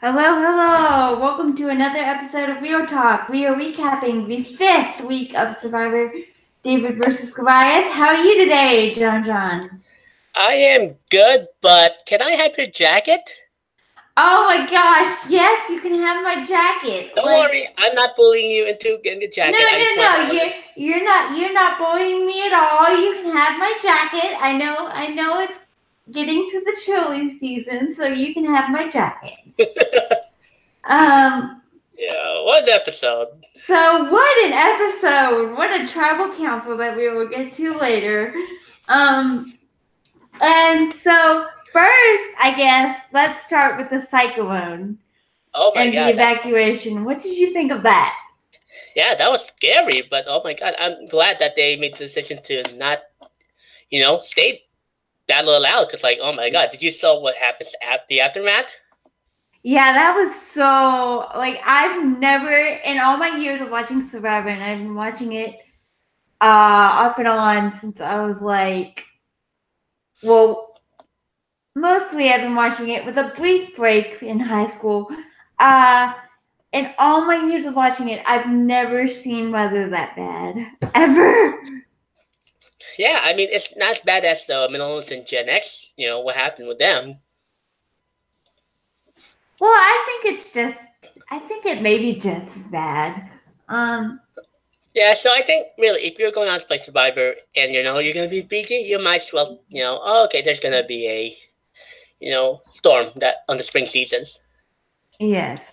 Hello, hello. Welcome to another episode of Real Talk. We are recapping the 5th week of Survivor David versus Goliath. How are you today, Jon Jon? I am good, but can I have your jacket? Oh my gosh, yes, you can have my jacket. Don't worry, I'm not bullying you into getting the No, jacket. I no, just want no. You're not bullying me at all. You can have my jacket. I know it's getting to the chilly season, so you can have my jacket. Um Yeah, what episode? So what an episode! What a tribal council that we will get to later. And so first, I guess let's start with the cyclone Oh my and the god, evacuation. What did you think of that? yeah, that was scary, but oh my god, I'm glad that they made the decision to not, stay battle aloud. Because, like, oh my god, did you saw what happens at the aftermath? Yeah, that was so like I've never in all my years of watching Survivor, and I've been watching it off and on since I was like, well, mostly I've been watching it with a brief break in high school. In all my years of watching it, I've never seen weather that bad. Ever. Yeah, I mean, it's not as bad as the millennials and Gen X. You know what happened with them. Well, I think it may be just as bad. Um, Yeah, so I think really, if you're going out to play Survivor and you're gonna be BG, you might as well, oh, okay, there's gonna be a storm that on the spring seasons. yes.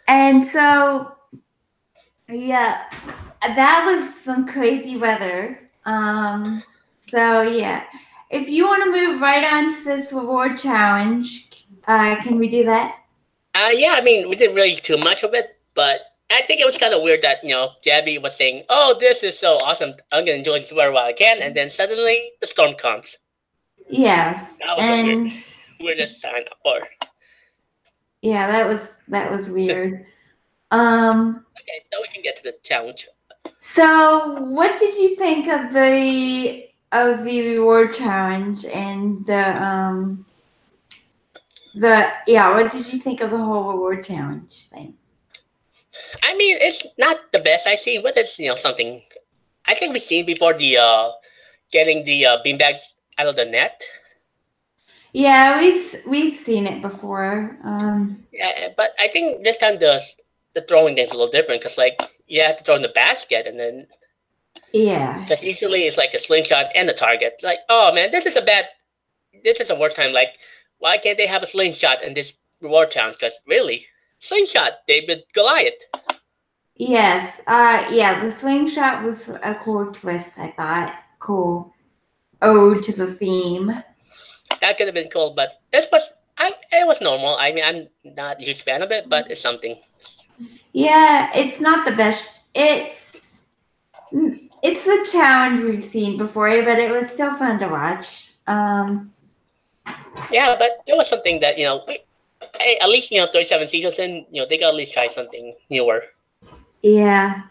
And so, yeah, that was some crazy weather. So yeah, if you want to move right on to this reward challenge, can we do that? Yeah, I mean, we didn't really too much of it, but I think it was kind of weird that Gabby was saying, "Oh, this is so awesome! I'm gonna enjoy this weather while I can," and then suddenly the storm comes. Yes, That was a and weirdest sign up for. yeah, that was weird. Okay, so we can get to the challenge. So what did you think of the reward challenge and the yeah, what did you think of the whole reward challenge thing? I mean, it's not the best I've seen, but it's something. I think we've seen before the getting the beanbags out of the net. Yeah, we've seen it before. Yeah, but I think this time the throwing thing's a little different because like you have to throw in the basket and then Yeah. because usually it's like a slingshot and a target. Like, oh man, this is the worst time. Like, why can't they have a slingshot in this reward challenge? Because really, slingshot, David Goliath. Yes. Yeah, the swing shot was a cool twist, I thought. Cool ode to the theme. That could have been cool, but it was normal. I mean, I'm not a huge fan of it, but it's something. Yeah, it's not the best. It's a challenge we've seen before, but it was still fun to watch. Yeah, but it was something that at least 37 seasons in, they got at least try something newer. Yeah.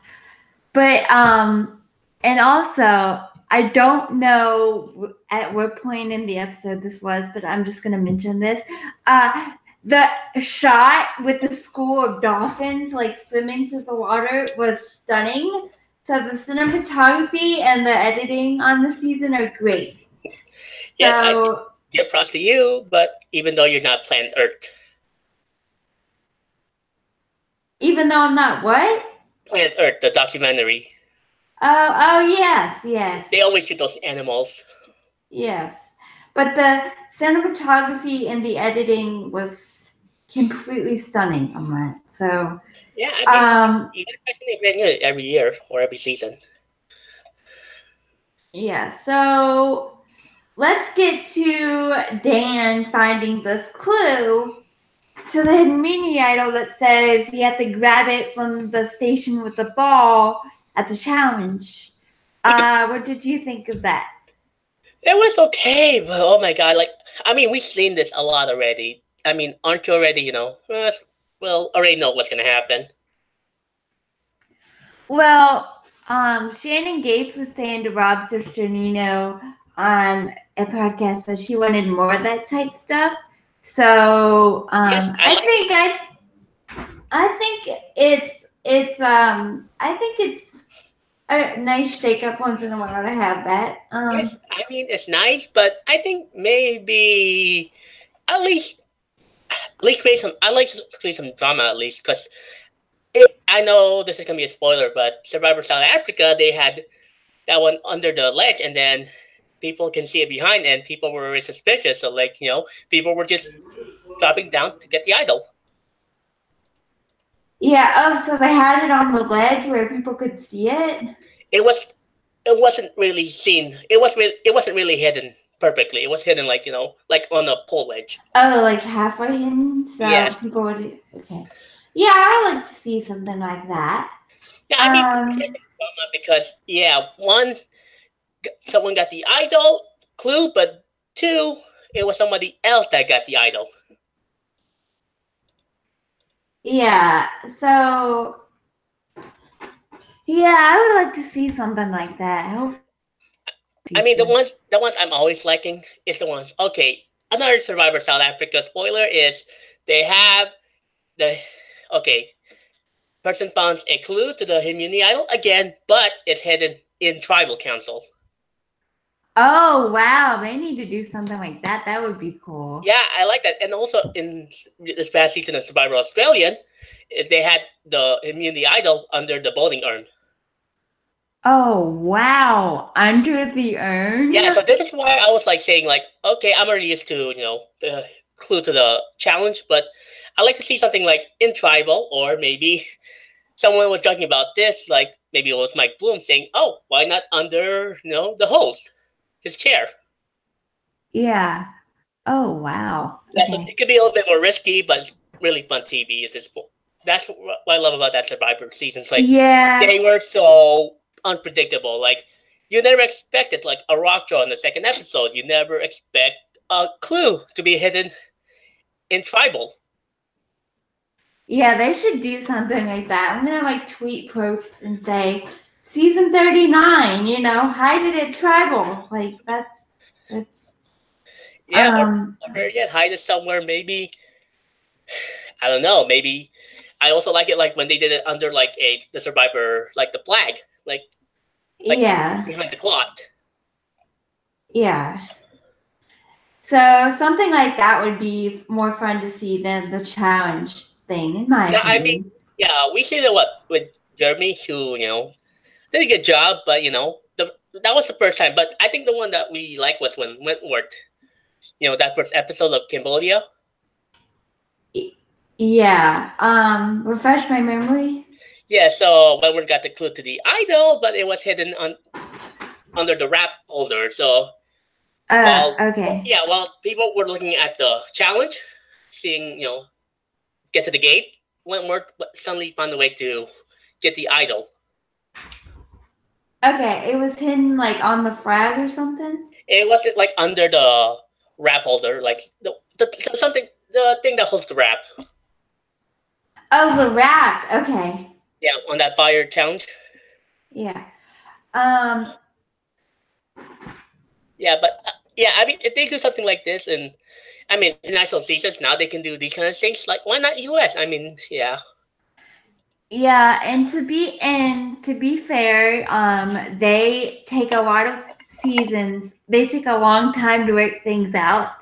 But and also I don't know at what point in the episode this was, but I'm just gonna mention this. The shot with the school of dolphins like swimming through the water was stunning. So the cinematography and the editing on the season are great. Yes, I So give props to you, but even though you're not Planet Earth. even though I'm not what? Planet Earth, the documentary. Oh yes, yes. They always shoot those animals. Yes. But the cinematography and the editing was completely stunning on that. So, Yeah, I mean, you get a question brand new every year or every season. yeah. So, let's get to Dan finding this clue to the hidden mini idol that says you have to grab it from the station with the ball at the challenge. What did you think of that? It was okay, but oh my god, like, I mean, we've seen this a lot already. I mean, aren't you already, well, already know what's gonna happen. Well, Shannon Gates was saying to Rob Cesternino on a podcast that she wanted more of that type stuff. So Yes, I like. I think I think it's a nice shake up once in a while to have that. Yes, I mean it's nice, but I think maybe at least at least create some. I like to create some drama at least because I know this is gonna be a spoiler, but Survivor South Africa they had that one under the ledge, and then people can see it behind, and people were very suspicious. So like people were just dropping down to get the idol. Yeah. Oh, so they had it on the ledge where people could see it. It was it wasn't really seen. It wasn't really hidden perfectly. It was hidden like like on a pole ledge. Oh, like halfway hidden, so Yes. people would. Okay. Yeah, I would like to see something like that. Yeah, I mean drama because one someone got the idol clue, but two it was somebody else that got the idol. Yeah. So yeah, I would like to see something like that. I mean the ones I'm always liking is the ones okay. Another Survivor South Africa spoiler is they have the okay person finds a clue to the immunity idol again, but it's hidden in tribal council. Oh wow, they need to do something like that. That would be cool. Yeah, I like that. And also in this past season of Survivor Australian, they had the immunity idol under the bowling urn. Oh wow, under the urn. Yeah, so this is why I was like saying like, okay, I'm already used to the clue to the challenge, but I like to see something like in tribal, or maybe someone was talking about this, like maybe it was Mike Bloom saying, "Oh, why not under the host, his chair?" Yeah. Oh wow. Yeah, so Okay. it could be a little bit more risky, but it's really fun TV at this point. That's what I love about that Survivor seasons. Like Yeah. they were so unpredictable. Like you never expected like a rock draw in the second episode. You never expect a clue to be hidden in tribal. Yeah, they should do something like that. I'm gonna like tweet posts and say season 39, hide it at tribal. Like that's Yeah, or yet hide it somewhere. Maybe I don't know. Maybe I also like it like when they did it under like the Survivor like the flag like yeah. behind the cloth. Yeah. So something like that would be more fun to see than the challenge thing, in my I mean, opinion. yeah, we see that what with Jeremy, who did a good job, but that was the first time. But I think the one that we liked was when Wentworth, that first episode of Cambodia. Yeah. Refresh my memory. Yeah, so Wentworth got the clue to the idol, but it was hidden under the wrap holder. So Okay. Yeah, while people were looking at the challenge, seeing get to the gate, Wentworth suddenly found a way to get the idol. Okay, it was hidden like on the frag or something. It wasn't like under the wrap holder, like the thing that holds the wrap. Oh, the rack. Okay. Yeah, on that fire challenge. Yeah. Yeah, but I mean, if they do something like this, and I mean, international seasons now they can do these kind of things. Like, why not U.S.? I mean, yeah. Yeah, and to be fair, they take a lot of seasons. They take a long time to work things out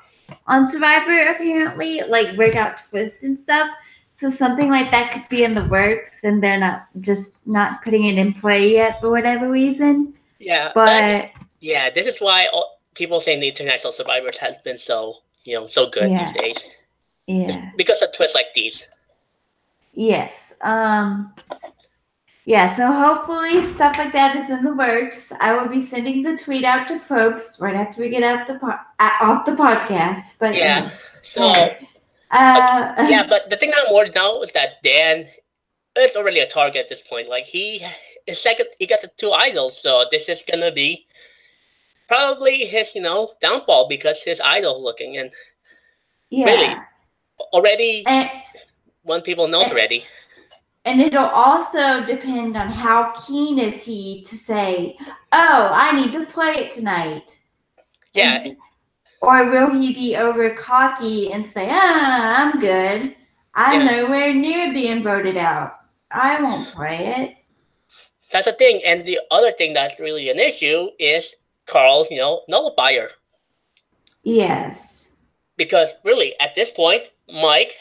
on Survivor, apparently, like work out twists and stuff. So something like that could be in the works, and they're not putting it in play yet for whatever reason. Yeah, but yeah, this is why people saying the international survivors has been so so good these days. Yeah, it's because of twists like these. Yes. Yeah, so hopefully stuff like that is in the works. I will be sending the tweet out to folks right after we get off the podcast. But yeah, yeah, but the thing I'm worried now is that Dan is already a target at this point. Like he got the two idols, so this is gonna be probably his downfall because his idol looking and really already one people knows already. And it'll also depend on how keen is he to say, "Oh, I need to play it tonight." Yeah. Or will he be over cocky and say, I'm good. I'm nowhere near being voted out. I won't play it. That's the thing. And the other thing that's really an issue is Carl's, nullifier. Yes. Because really, at this point, Mike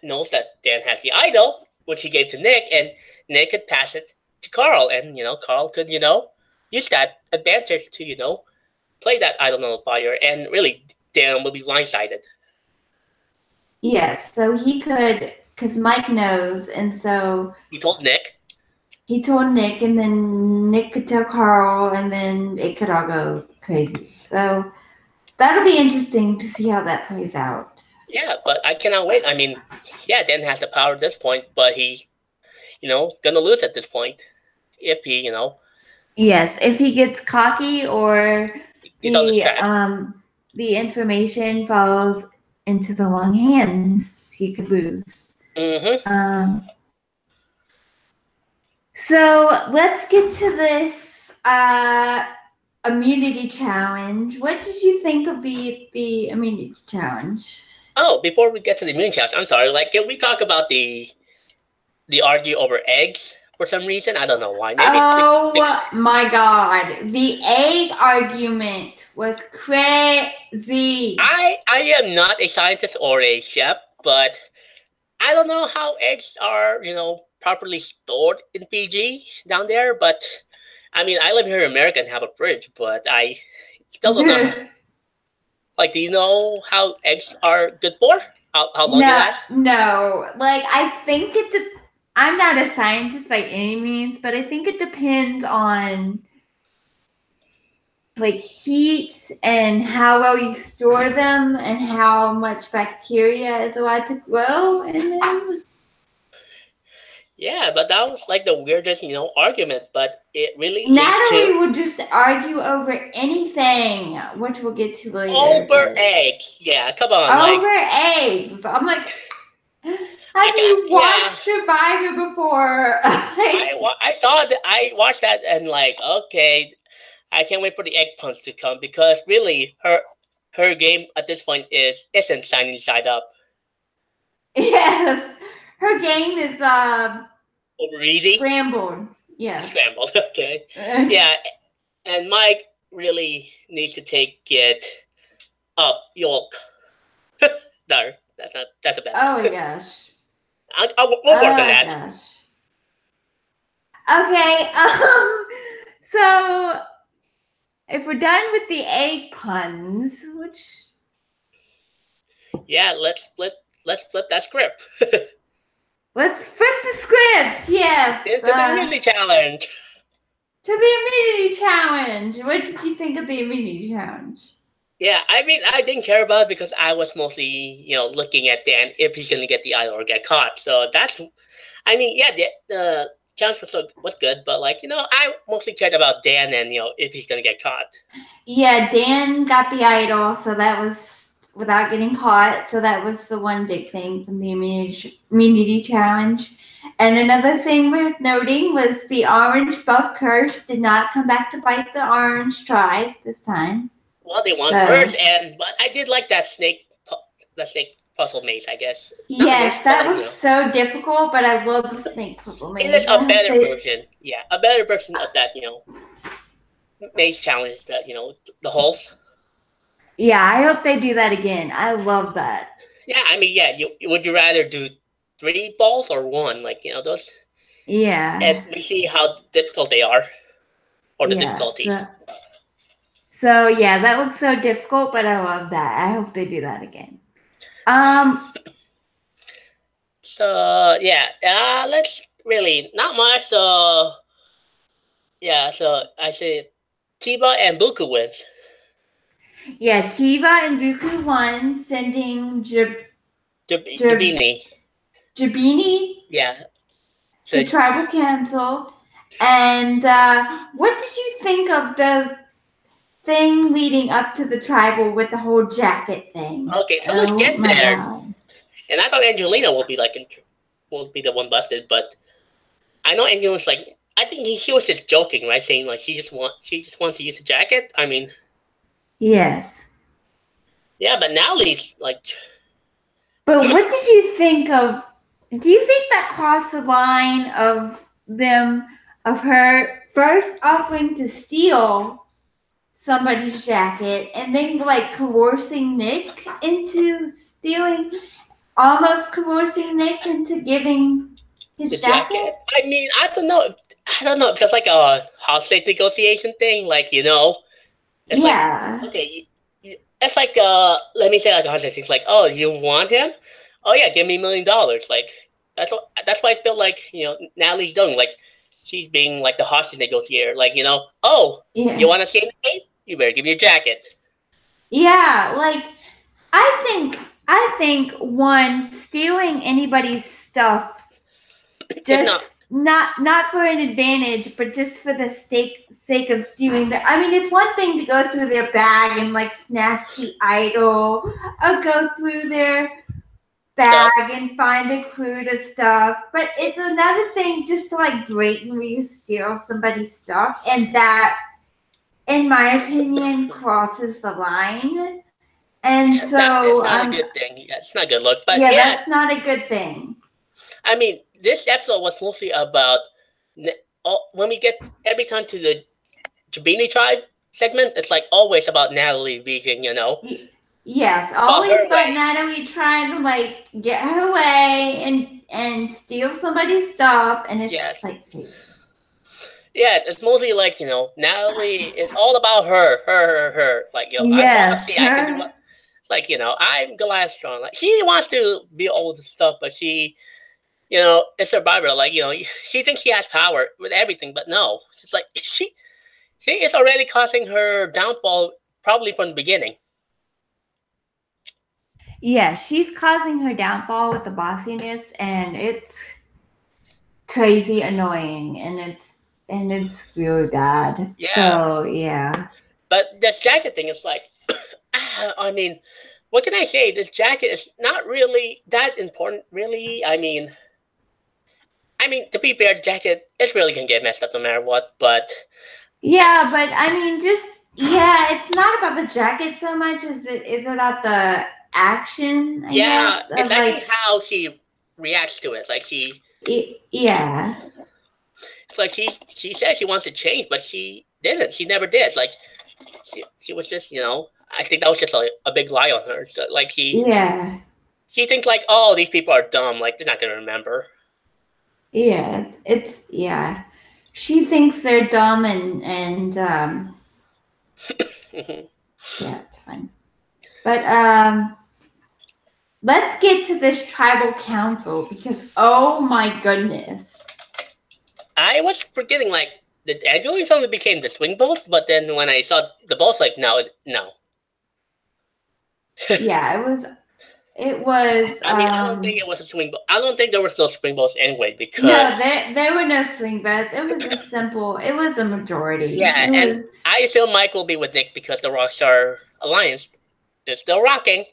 knows that Dan has the idol, which he gave to Nick, and Nick could pass it to Carl, and Carl could use that advantage to play that idol nullifier, and really Dan will be blindsided. Yes, so he could, because Mike knows, and so he told Nick. He told Nick, and then Nick could tell Carl, and then it could all go crazy. So that'll be interesting to see how that plays out. Yeah, but I cannot wait. I mean, yeah, Dan has the power at this point, but he's, gonna lose at this point if he, Yes, if he gets cocky or the information falls into the wrong hands, he could lose. Mm-hmm. So let's get to this immunity challenge. What did you think of the immunity challenge? Oh, before we get to the immunity challenge, I'm sorry. Can we talk about the argue over eggs for some reason? I don't know why. Maybe. My God, the egg argument was crazy. I am not a scientist or a chef, but I don't know how eggs are, properly stored in PG down there. But I mean, I live here in America and have a fridge, but I still don't know. Do you know how eggs are good for? How long they last? No, I think I'm not a scientist by any means, but I think it depends on heat and how well you store them and how much bacteria is allowed to grow in them. Yeah, but that was the weirdest, argument. But it really Natalie would just argue over anything, which we'll get to later. Over eggs, yeah, come on. Over eggs, I'm like, have you watched Survivor before? I saw that. I watched that and okay, I can't wait for the egg puns to come because really her game at this point isn't Shining Side Up. Yes. Her game is over easy. Scrambled. Yeah. Scrambled. Okay. Yeah, and Mike really needs to take it up yolk. No, that's a bad. Oh my gosh. We'll work on that. Gosh. Okay. So if we're done with the egg puns, which let's flip that script. Let's flip the script, yes. Into the immunity challenge. To the immunity challenge. What did you think of the immunity challenge? Yeah, I mean, I didn't care about it because I was mostly, looking at Dan if he's going to get the idol or get caught. So that's, I mean, yeah, the challenge was good, but I mostly cared about Dan and, if he's going to get caught. Yeah, Dan got the idol, so that was without getting caught. So that was the one big thing from the immunity challenge. And another thing worth noting was the orange buff curse did not come back to bite the orange tribe this time. Well, they won first, but I did like that snake puzzle maze, I guess. Yes, that was so difficult, but I love the snake puzzle maze. It is a better version. Yeah, a better version of that, maze challenge, that, the holes. Yeah, I hope they do that again. I love that. Yeah, I mean, yeah, would you rather do 3 balls or 1? Those. Yeah. And we see how difficult they are, or the difficulties. So yeah, that looks so difficult, but I love that. I hope they do that again. So yeah, let's really not much. So yeah, so I say Tiba and Buku wins. Yeah, Tiba and Buku won, sending Jabini. Yeah. So to Tribal Council. And what did you think of the thing leading up to the tribal with the whole jacket thing? Okay, so let's get there. God. And I thought Angelina will be the one busted, but I know Angelina's I think she was just joking, right? Saying she just wants to use the jacket. I mean, yes. Yeah, but now he's like. But what did you think of? Do you think that crossed the line of her first offering to steal somebody's jacket and then like coercing Nick into stealing, almost coercing Nick into giving The his jacket? jacket. I mean, I don't know. I don't know. Just like a hostage negotiation thing. Like it's like Yeah. okay. It's like let me say like a hostage thing. Like oh, you want him? Oh yeah, give me $1 million. Like that's why I feel like Natalie's doing. Like she's being like the hostage negotiator. Like oh you Yeah. want to see me? You better give me a jacket. Yeah, like I think one stealing anybody's stuff It's not. just not for an advantage, but just for the sake of stealing the I mean it's one thing to go through their bag and like snatch the idol or go through their bag Stuff. and find a clue to stuff. But it's another thing just to like blatantly steal somebody's stuff and that in my opinion crosses the line. And That is so not a good thing. Yeah, it's not a good look. But yeah, yeah, that's not a good thing. I mean, this episode was mostly about when we get every time to the Jabini tribe segment. It's like always about Natalie being, Yes, about always her about way. Natalie trying to like get her way and steal somebody's stuff, and it's just Yes, like yes. It's mostly like Natalie. It's all about her. Like I want to yes, see I can do her what. It's like I'm Goliath strong. Like she wants to be all the stuff, but she it's Survivor. Like she thinks she has power with everything, but no, it's like she is already causing her downfall probably from the beginning. yeah, she's causing her downfall with the bossiness, and it's crazy annoying, and it's really bad. Yeah, So yeah. but this jacket thing is like, I mean, what can I say? This jacket is not really that important, really. I mean, to be fair, the jacket is really gonna get messed up no matter what. But Yeah, but I mean, just yeah, it's not about the jacket so much as it is about the action, I yeah, guess, it's of actually like, how she reacts to it. Like yeah, it's like she said she wants to change, but she didn't. She never did. Like she was just I think that was just a big lie on her. So like yeah, she thinks like oh these people are dumb. Like they're not gonna remember. yeah. It's yeah. She thinks they're dumb and yeah, it's fun. But let's get to this tribal council because oh my goodness. I was forgetting like the Angelique suddenly became the swing boat, but then when I saw the boats, like no. Yeah, it was I mean, I don't think it was a swing boat. I don't think there was no swing boats anyway no, because there were no swing bets. It was a simple. It was a majority. yeah, It and was I assume Mike will be with Nick because the Rockstar Alliance is still rocking.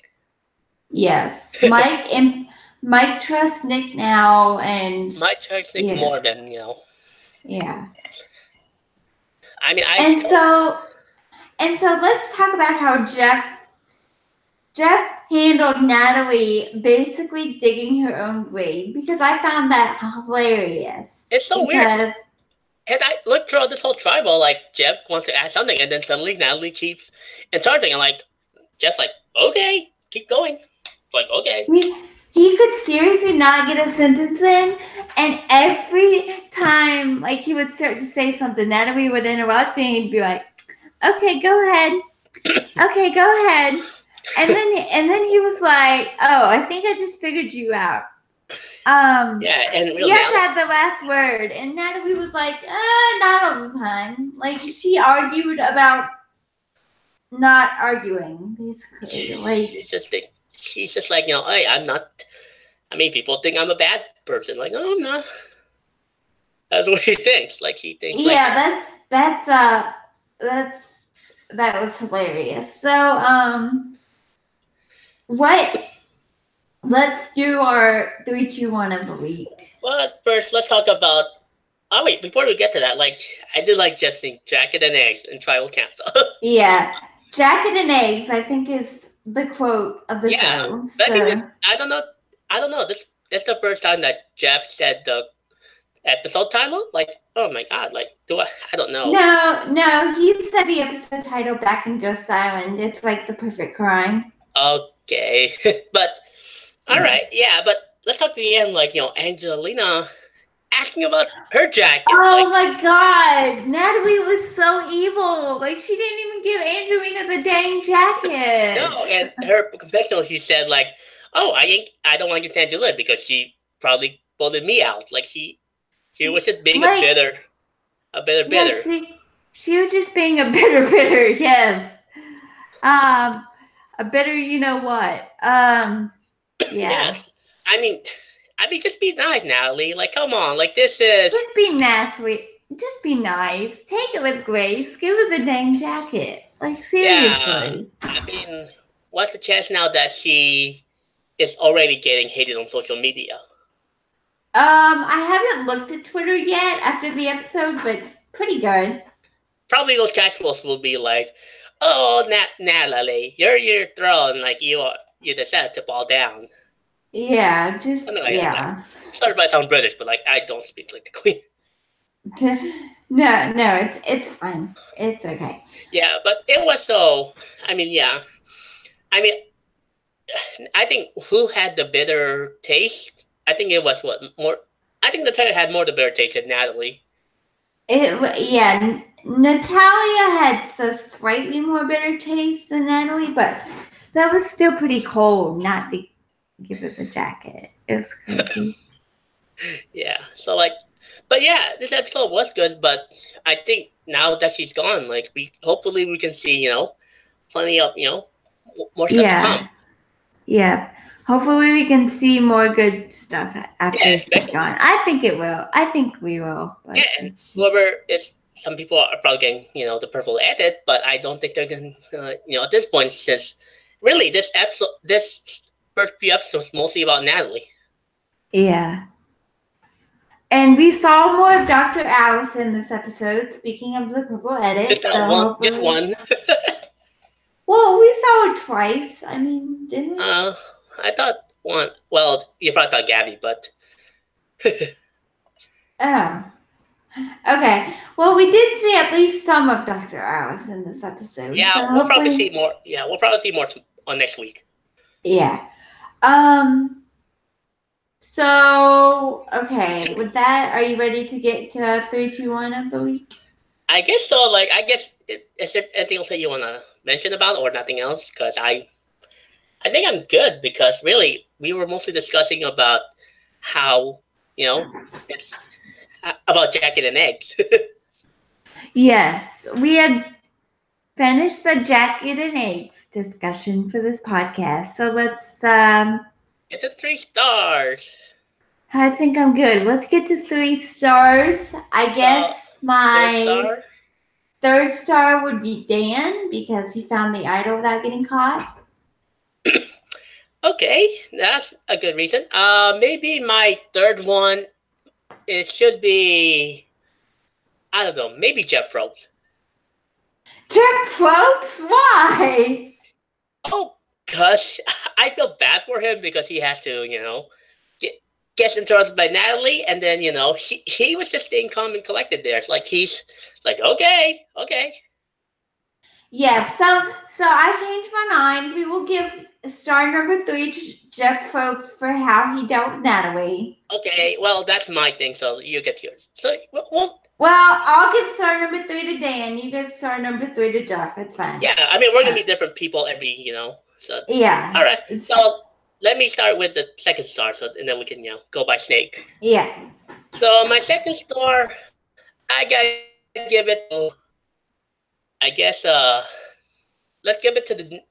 yes. Mike trusts Nick now, and Mike trusts Nick more yes, than yeah. I mean, I And still so and so let's talk about how Jeff handled Natalie basically digging her own grave because I found that hilarious it's so weird. because And I look throughout this whole tribal, like Jeff wants to add something, and then suddenly Natalie keeps interrupting, and like Jeff's like, okay, keep going. Like okay. he could seriously not get a sentence in, and every time like he would start to say something, Natalie would interrupt and he'd be like, "Okay, go ahead. Okay, go ahead." And then he was like, "Oh, I think I just figured you out. Yeah, and real You have to Natalie, have the last word." And Natalie was like, "Not all the time." Like she argued about not arguing, basically. Like she's just like hey, I'm not. I mean, people think I'm a bad person. Like, no, I'm not. That's what she thinks. Like she thinks like yeah, that was hilarious. So what let's do our 3, 2, 1 of the week. But first, let's talk about. Oh wait, before we get to that, like I did like Jet's jacket and eggs and tribal council. Yeah. Jacket and eggs, I think is the quote of the show. But I think So. I don't know. This is the first time that Jeff said the episode title. Like, oh my god! Like, I don't know. No, he said the episode title back in Ghost Island. It's like the perfect crime. Okay, but all right, yeah. But let's talk to the end. Like, Angelina asking about her jacket. Oh my god, Natalie was so evil. Like, she didn't even give Angelina the dang jacket. No, and her confessional, she said like, "Oh, I don't want to give Angelina because she probably voted me out. Like she was just being like, a bitter. Yeah, she was just being a bitter. Yes, a bitter. You know what? Yeah. Yes. I mean, just be nice, Natalie. Like, come on. Like, this is just be nice. Just be nice. Take it with grace. Give her the dang jacket. Like, seriously. Yeah. I mean, what's the chance now that she is already getting hated on social media? I haven't looked at Twitter yet after the episode, but pretty good. Probably those casuals will be like, "Oh, Natalie, you're thrown. Like you decided to fall down." Yeah, just Anyway, yeah. Sorry if I sound British, but like I don't speak like the Queen. No, it's fine. It's okay. Yeah, but it was so. I mean, yeah. I mean, I think who had the bitter taste? I think it was more. I think Natalia had more the bitter taste than Natalie. Yeah, Natalia had a slightly more bitter taste than Natalie, but that was still pretty cold not to give her the jacket. It was crazy. Yeah, so like, but yeah, this episode was good, but I think now that she's gone, like hopefully we can see, plenty of, more stuff to come. Yeah. Hopefully we can see more good stuff after she's gone. I think it will. I think we will. Yeah, and whoever is, some people are probably getting, the purple edit, but I don't think they're going to, at this point, since really this first few episodes mostly about Natalie. Yeah. And we saw more of Dr. Alice in this episode, speaking of the purple edit. Just one. Well, we saw it twice. I mean, didn't we? I thought one. Well, you probably thought Gabby, but. Oh. Okay. Well, we did see at least some of Dr. Alice in this episode. Yeah, so we'll probably see more. Yeah, we'll probably see more on next week. Yeah. So, okay. With that, are you ready to get to 3, 2, 1 of the week? I guess so. Like, is there anything else that you want to mention about or nothing else? Because I think I'm good because really we were mostly discussing about how, it's about jacket and eggs. Yes, we had finished the jacket and eggs discussion for this podcast. So let's get to 3 stars. I think I'm good. Let's get to 3 stars. I guess my third star would be Dan because he found the idol without getting caught. Okay, that's a good reason. Maybe my third one, it should be, I don't know, maybe Jeff Probst. Jeff Probst? Why? Oh, because I feel bad for him because he has to, gets interrupted by Natalie, and then, he was just staying calm and collected there. It's like he's like, okay. Yes, so I changed my mind. We will give star number 3 to Jeff Probst for how he dealt with Natalie. Okay, well, that's my thing, so you get yours. So, well, I'll get star number 3 to Dan. You get star number 3 to Jeff. It's fine. Yeah, I mean, we're going to be different people every, so. Yeah. All right, so let me start with the second star, and then we can, go by snake. Yeah. So my second star, I gotta give it to, I guess, let's give it to the,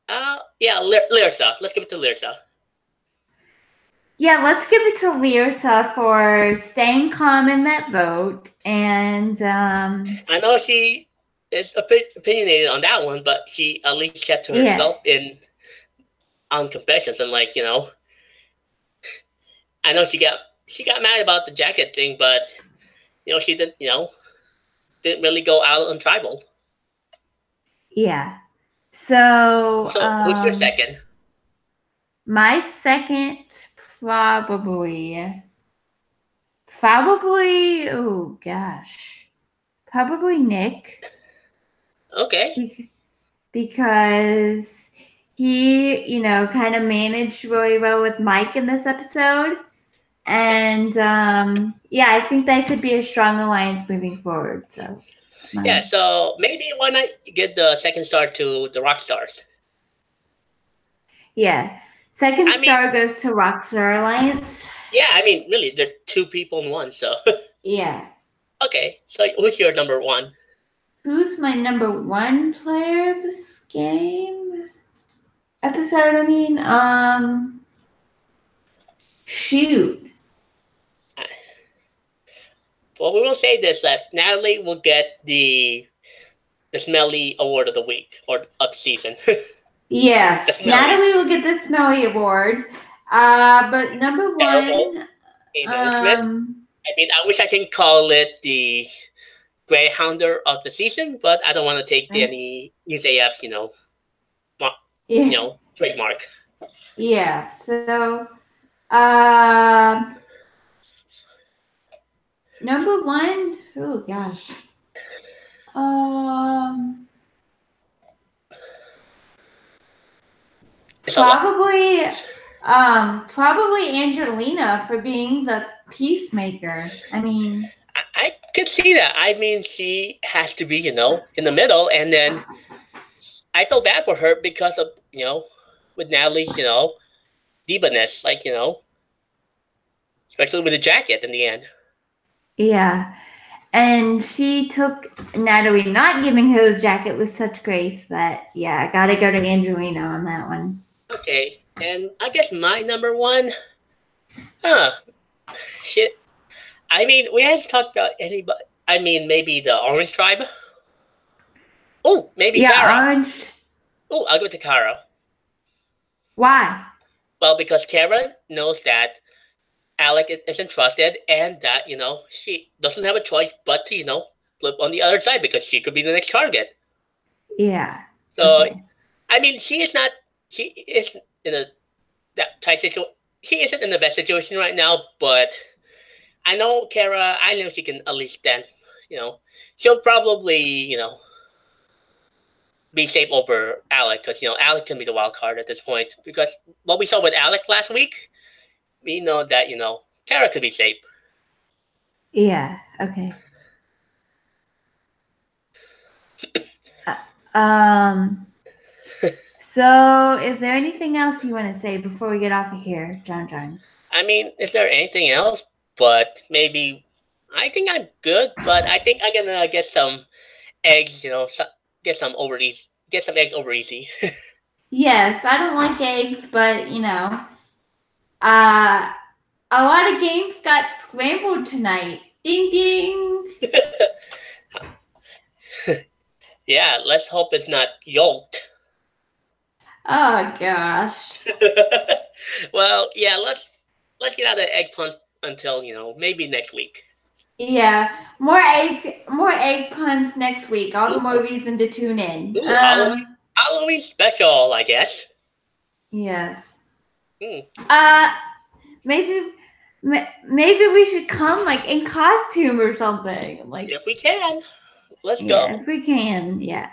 Lyrsa. Let's give it to Lyrsa. Yeah, let's give it to Lyrsa for staying calm in that vote. And I know she is opinionated on that one, but she at least kept to herself on confessions, and like, I know she got mad about the jacket thing, but she didn't really go out on tribal. Yeah. So, So who's your second? my second probably, oh gosh, probably Nick. Okay. Because he, kind of managed really well with Mike in this episode. And yeah, I think that could be a strong alliance moving forward. So it's Yeah, mine. so maybe why not give the second star to the rock stars? Yeah. Second I mean, star goes to Rockstar Alliance. yeah, I mean, really, they're two people in one. So Yeah. okay, so who's your number one? Who's my number one player of this game? Episode, I mean, shoot. Well, we will say this, that Natalie will get the Smelly Award of the week or of the season. Yes, Natalie will get the Smelly Award. But number Terrible one, management. I mean, I wish I can call it the Greyhounder of the season, but I don't want to take any News AF's, trademark. Yeah. So, number one. Oh gosh. Probably, probably Angelina for being the peacemaker. I mean, I could see that. I mean, she has to be, in the middle, and then I feel bad for her because of, with Natalie's, diva-ness, like, especially with the jacket in the end. Yeah. And she took Natalie not giving her the jacket with such grace that, yeah, I gotta go to Angelina on that one. Okay, and I guess my number one, shit. I mean, we haven't talked about anybody. I mean, maybe the Orange Tribe. Oh, maybe Kara. Orange. Oh, I'll go to Kara. Why? Well, because Kara knows that Alec isn't trusted, and that she doesn't have a choice but to flip on the other side because she could be the next target. Yeah. So, okay. I mean, she is in a that tight situation. She isn't in the best situation right now, but I know Kara. I know she can at least stand. She'll probably be safe over Alec because Alec can be the wild card at this point because what we saw with Alec last week, we know that Kara could be safe. Yeah. Okay. So, is there anything else you want to say before we get off of here, Jon Jon? I mean, is there anything else? But maybe I think I'm good. But I think I'm gonna get some eggs. Get some eggs over easy. Yes, I don't like eggs, but a lot of games got scrambled tonight. Ding ding. Yeah, let's hope it's not yolked. Oh gosh. Well, yeah, let's get out of the egg puns until maybe next week. Yeah, more egg puns next week. All the more reason to tune in. Halloween special, I guess. Yes. Maybe we should come like in costume or something. Like if we can, let's go. If we can, yeah.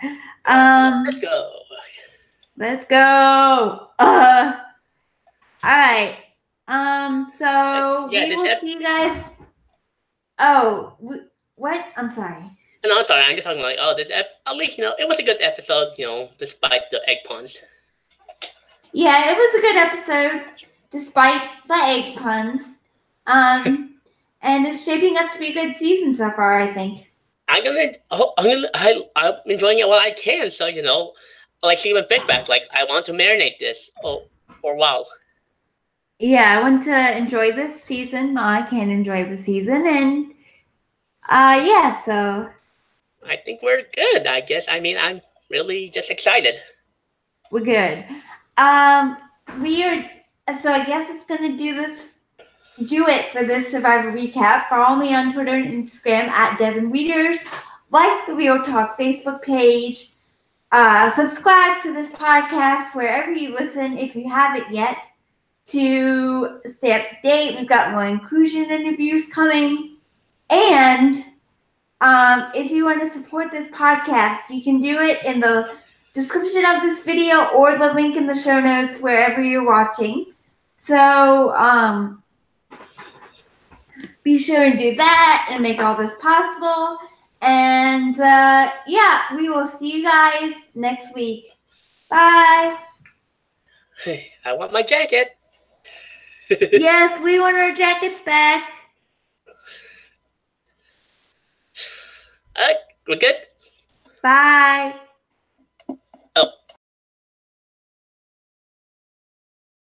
Let's go. Let's go. All right. So we will see you guys. Oh, what? I'm sorry. No, I'm sorry. I'm just talking like, at least it was a good episode. Despite the egg puns. Yeah, it was a good episode despite the egg puns. And it's shaping up to be a good season so far, I think. I'm enjoying it while I can. So like Steven Fishback, like I want to marinate this for a while. Yeah, I want to enjoy this season. I can enjoy the season, and yeah. So I think we're good. I guess. I mean, I'm really just excited. We're good. We are. So I guess it's gonna do it for this Survivor recap. Follow me on Twitter and Instagram at Devin Weeders. Like the Real Talk Facebook page. Subscribe to this podcast wherever you listen if you haven't yet to stay up to date. We've got more inclusion interviews coming. And if you want to support this podcast, you can do it in the description of this video or the link in the show notes wherever you're watching. So be sure and do that and make all this possible. And yeah, we will see you guys next week. Bye. I want my jacket. Yes, we want our jackets back. We're good. Bye.